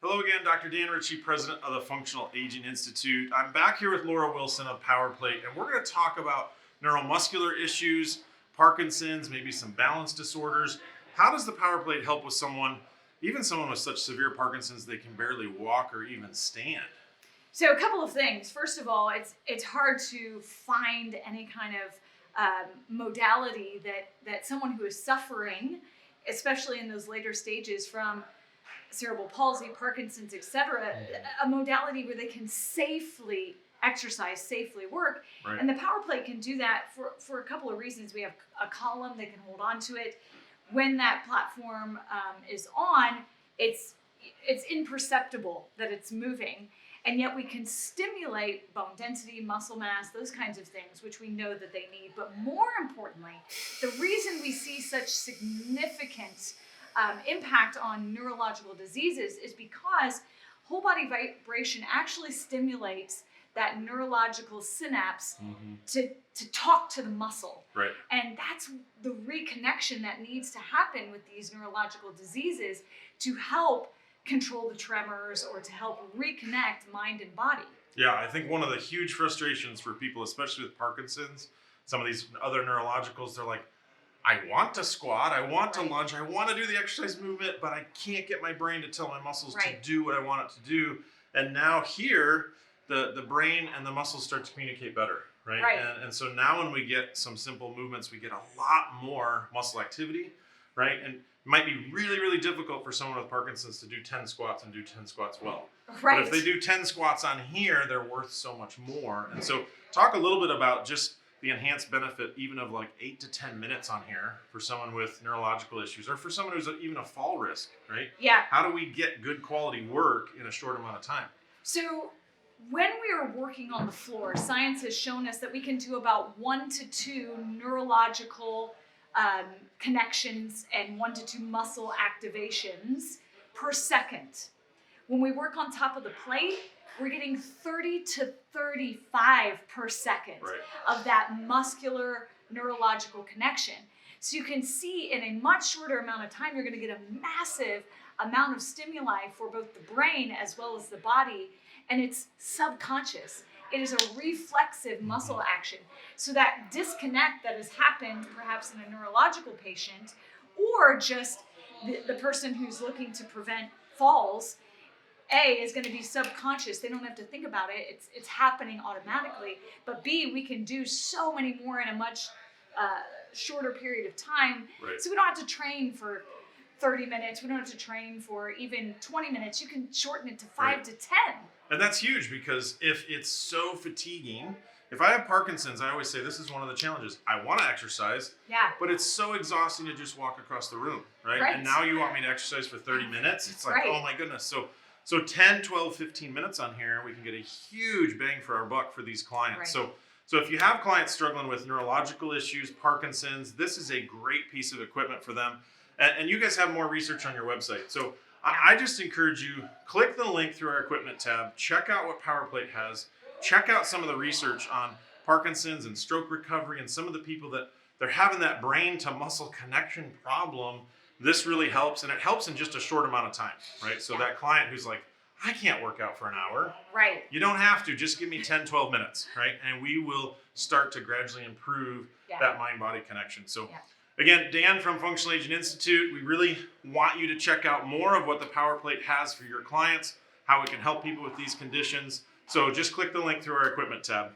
Hello again, Dr. Dan Ritchie, president of the Functional Aging Institute. I'm back here with Laura Wilson of PowerPlate, and we're going to talk about neuromuscular issues, Parkinson's, maybe some balance disorders. How does the PowerPlate help with someone, even someone with such severe Parkinson's they can barely walk or even stand? So a couple of things. First of all, it's hard to find any kind of modality that someone who is suffering, especially in those later stages from cerebral palsy, Parkinson's, etc., a modality where they can safely exercise, safely work. Right. And the PowerPlate can do that for a couple of reasons. We have a column that can hold on to it. When that platform is on, it's imperceptible that it's moving. And yet we can stimulate bone density, muscle mass, those kinds of things, which we know that they need. But more importantly, the reason we see such significant impact on neurological diseases is because whole body vibration actually stimulates that neurological synapse to talk to the muscle. Right. And that's the reconnection that needs to happen with these neurological diseases to help control the tremors or to help reconnect mind and body. Yeah, I think one of the huge frustrations for people, especially with Parkinson's, some of these other neurologicals, they're like, I want to squat, I want to lunge, I want to do the exercise movement, but I can't get my brain to tell my muscles to do what I want it to do. And now here, the brain and the muscles start to communicate better, right? And so now when we get some simple movements, we get a lot more muscle activity, right? And it might be really, really difficult for someone with Parkinson's to do 10 squats and do 10 squats well. Right. But if they do 10 squats on here, they're worth so much more. And so talk a little bit about just the enhanced benefit even of like 8 to 10 minutes on here for someone with neurological issues or for someone who's even a fall risk, right? Yeah. How do we get good quality work in a short amount of time? So when we are working on the floor, science has shown us that we can do about 1 to 2 neurological connections and 1 to 2 muscle activations per second. When we work on top of the plate, we're getting 30 to 35 per second of that muscular neurological connection. So you can see in a much shorter amount of time, you're going to get a massive amount of stimuli for both the brain as well as the body, and it's subconscious. It is a reflexive muscle action. So that disconnect that has happened perhaps in a neurological patient or just the person who's looking to prevent falls, A, is going to be subconscious. They don't have to think about it. It's happening automatically. But B, we can do so many more in a much shorter period of time. Right. So we don't have to train for 30 minutes. We don't have to train for even 20 minutes. You can shorten it to 5 to 10. And that's huge because if it's so fatiguing, if I have Parkinson's, I always say this is one of the challenges. I want to exercise, but it's so exhausting to just walk across the room, right? And now you want me to exercise for 30 minutes? It's like, oh my goodness. So 10, 12, 15 minutes on here, we can get a huge bang for our buck for these clients. So if you have clients struggling with neurological issues, Parkinson's, this is a great piece of equipment for them. And you guys have more research on your website. So I just encourage you, click the link through our equipment tab, check out what PowerPlate has, check out some of the research on Parkinson's and stroke recovery and some of the people that they're having that brain to muscle connection problem. This really helps, and it helps in just a short amount of time, right? So that client who's like, I can't work out for an hour. Right. You don't have to, just give me 10, 12 minutes, right? And we will start to gradually improve that mind-body connection. So again, Dan from Functional Aging Institute, we really want you to check out more of what the PowerPlate has for your clients, how it can help people with these conditions. So just click the link through our equipment tab.